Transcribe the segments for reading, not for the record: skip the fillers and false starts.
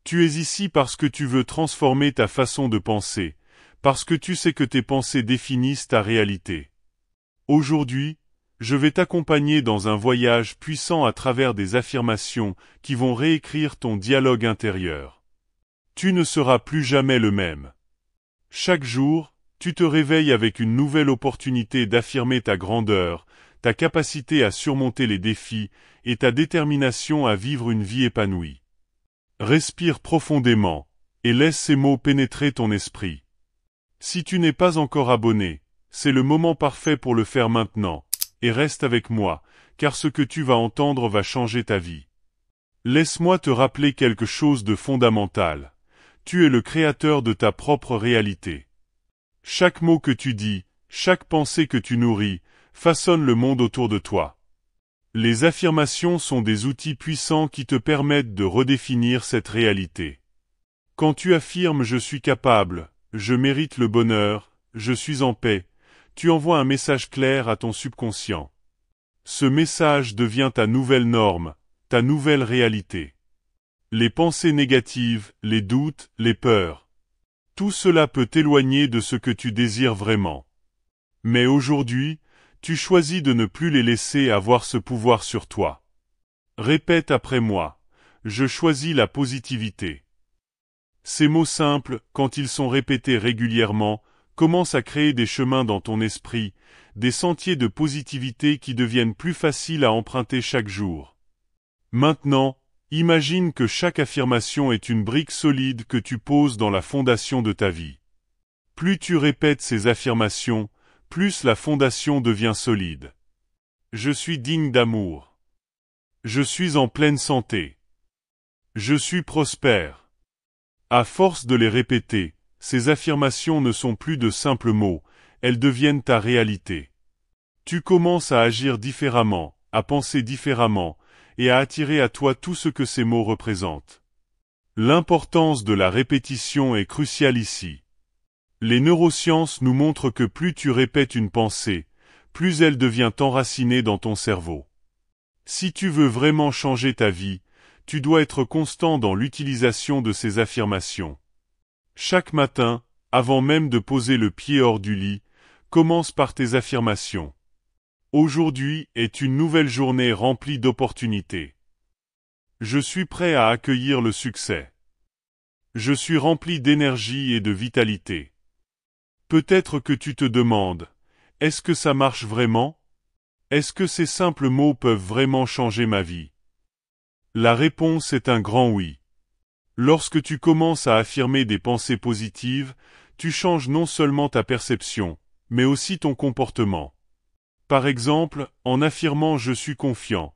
Tu es ici parce que tu veux transformer ta façon de penser, parce que tu sais que tes pensées définissent ta réalité. Aujourd'hui, je vais t'accompagner dans un voyage puissant à travers des affirmations qui vont réécrire ton dialogue intérieur. Tu ne seras plus jamais le même. Chaque jour, tu te réveilles avec une nouvelle opportunité d'affirmer ta grandeur, ta capacité à surmonter les défis et ta détermination à vivre une vie épanouie. Respire profondément et laisse ces mots pénétrer ton esprit. Si tu n'es pas encore abonné, c'est le moment parfait pour le faire maintenant, et reste avec moi, car ce que tu vas entendre va changer ta vie. Laisse-moi te rappeler quelque chose de fondamental. Tu es le créateur de ta propre réalité. Chaque mot que tu dis, chaque pensée que tu nourris, façonne le monde autour de toi. Les affirmations sont des outils puissants qui te permettent de redéfinir cette réalité. Quand tu affirmes « je suis capable », « je mérite le bonheur », « je suis en paix », tu envoies un message clair à ton subconscient. Ce message devient ta nouvelle norme, ta nouvelle réalité. Les pensées négatives, les doutes, les peurs. Tout cela peut t'éloigner de ce que tu désires vraiment. Mais aujourd'hui, tu choisis de ne plus les laisser avoir ce pouvoir sur toi. Répète après moi. Je choisis la positivité. Ces mots simples, quand ils sont répétés régulièrement, commencent à créer des chemins dans ton esprit, des sentiers de positivité qui deviennent plus faciles à emprunter chaque jour. Maintenant, imagine que chaque affirmation est une brique solide que tu poses dans la fondation de ta vie. Plus tu répètes ces affirmations, plus la fondation devient solide. Je suis digne d'amour. Je suis en pleine santé. Je suis prospère. À force de les répéter, ces affirmations ne sont plus de simples mots, elles deviennent ta réalité. Tu commences à agir différemment, à penser différemment, et à attirer à toi tout ce que ces mots représentent. L'importance de la répétition est cruciale ici. Les neurosciences nous montrent que plus tu répètes une pensée, plus elle devient enracinée dans ton cerveau. Si tu veux vraiment changer ta vie, tu dois être constant dans l'utilisation de ces affirmations. Chaque matin, avant même de poser le pied hors du lit, commence par tes affirmations. Aujourd'hui est une nouvelle journée remplie d'opportunités. Je suis prêt à accueillir le succès. Je suis rempli d'énergie et de vitalité. Peut-être que tu te demandes, est-ce que ça marche vraiment? Est-ce que ces simples mots peuvent vraiment changer ma vie? La réponse est un grand oui. Lorsque tu commences à affirmer des pensées positives, tu changes non seulement ta perception, mais aussi ton comportement. Par exemple, en affirmant « je suis confiant »,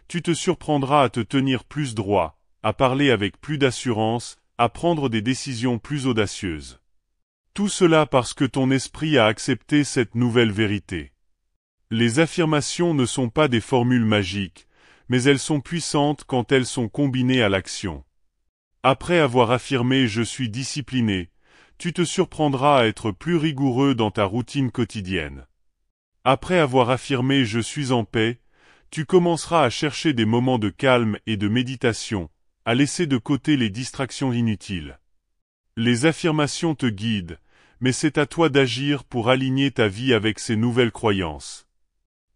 tu te surprendras à te tenir plus droit, à parler avec plus d'assurance, à prendre des décisions plus audacieuses. Tout cela parce que ton esprit a accepté cette nouvelle vérité. Les affirmations ne sont pas des formules magiques, mais elles sont puissantes quand elles sont combinées à l'action. Après avoir affirmé « je suis discipliné », tu te surprendras à être plus rigoureux dans ta routine quotidienne. Après avoir affirmé « je suis en paix », tu commenceras à chercher des moments de calme et de méditation, à laisser de côté les distractions inutiles. Les affirmations te guident, mais c'est à toi d'agir pour aligner ta vie avec ces nouvelles croyances.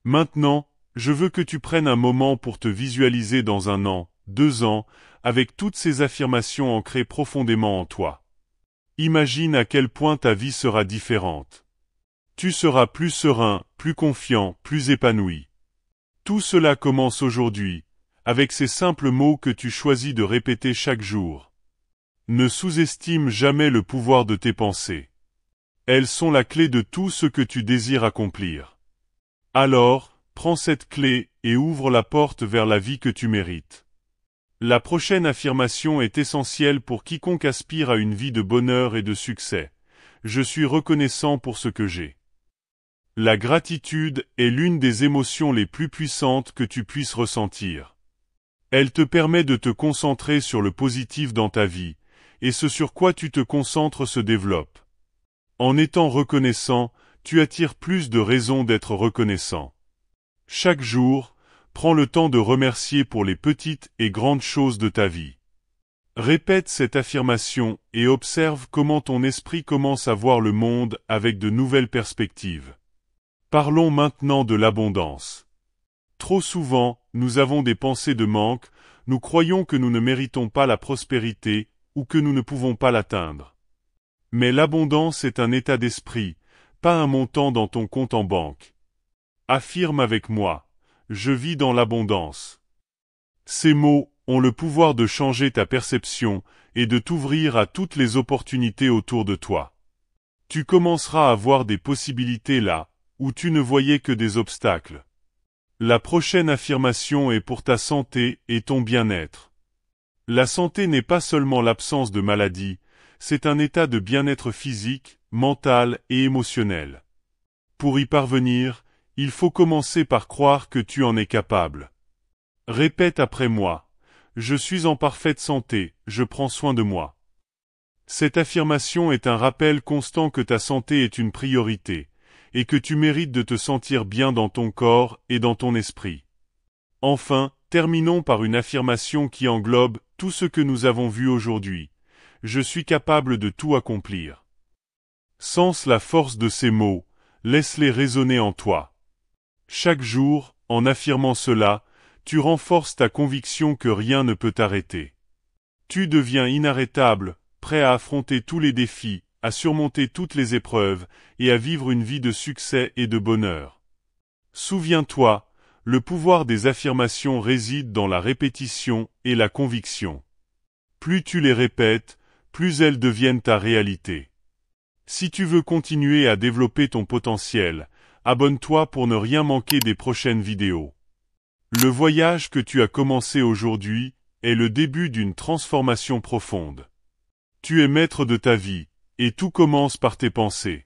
Maintenant, je veux que tu prennes un moment pour te visualiser dans 1 an, 2 ans, avec toutes ces affirmations ancrées profondément en toi. Imagine à quel point ta vie sera différente. Tu seras plus serein, plus confiant, plus épanoui. Tout cela commence aujourd'hui, avec ces simples mots que tu choisis de répéter chaque jour. Ne sous-estime jamais le pouvoir de tes pensées. Elles sont la clé de tout ce que tu désires accomplir. Alors, prends cette clé et ouvre la porte vers la vie que tu mérites. La prochaine affirmation est essentielle pour quiconque aspire à une vie de bonheur et de succès. Je suis reconnaissant pour ce que j'ai. La gratitude est l'une des émotions les plus puissantes que tu puisses ressentir. Elle te permet de te concentrer sur le positif dans ta vie, et ce sur quoi tu te concentres se développe. En étant reconnaissant, tu attires plus de raisons d'être reconnaissant. Chaque jour, prends le temps de remercier pour les petites et grandes choses de ta vie. Répète cette affirmation et observe comment ton esprit commence à voir le monde avec de nouvelles perspectives. Parlons maintenant de l'abondance. Trop souvent, nous avons des pensées de manque, nous croyons que nous ne méritons pas la prospérité, ou que nous ne pouvons pas l'atteindre. Mais l'abondance est un état d'esprit, pas un montant dans ton compte en banque. Affirme avec moi, je vis dans l'abondance. Ces mots ont le pouvoir de changer ta perception et de t'ouvrir à toutes les opportunités autour de toi. Tu commenceras à voir des possibilités là, où tu ne voyais que des obstacles. La prochaine affirmation est pour ta santé et ton bien-être. La santé n'est pas seulement l'absence de maladie, c'est un état de bien-être physique, mental et émotionnel. Pour y parvenir, il faut commencer par croire que tu en es capable. Répète après moi. Je suis en parfaite santé, je prends soin de moi. Cette affirmation est un rappel constant que ta santé est une priorité, et que tu mérites de te sentir bien dans ton corps et dans ton esprit. Enfin, terminons par une affirmation qui englobe tout ce que nous avons vu aujourd'hui. Je suis capable de tout accomplir. Sens la force de ces mots, laisse-les résonner en toi. Chaque jour, en affirmant cela, tu renforces ta conviction que rien ne peut t'arrêter. Tu deviens inarrêtable, prêt à affronter tous les défis, à surmonter toutes les épreuves, et à vivre une vie de succès et de bonheur. Souviens-toi, le pouvoir des affirmations réside dans la répétition et la conviction. Plus tu les répètes, plus elles deviennent ta réalité. Si tu veux continuer à développer ton potentiel, abonne-toi pour ne rien manquer des prochaines vidéos. Le voyage que tu as commencé aujourd'hui est le début d'une transformation profonde. Tu es maître de ta vie, et tout commence par tes pensées.